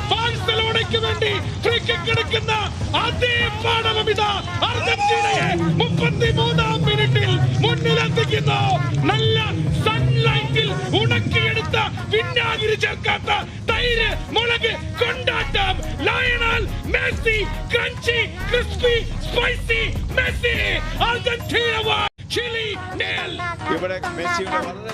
ബാഴ്സലോണയ്ക്ക് വേണ്ടി free kick എടുക്കുന്ന അതേ പാടവമിത അർജന്റീനയെ 33-ാം മിനിറ്റിൽ മുന്നിലെത്തിക്കുന്നു. നല്ല സൺലൈറ്റിൽ ഉണക്കിയെടുത്ത വിനാഗിരി ചേർക്കാത്ത തൈര് മുളക് കൊണ്ടാട്ടം. Lionel Messi, crunchy crispy spicy messy. Argentina 1 Chile 0. ഇവിടെ മെസ്സിയുടെ വളരെ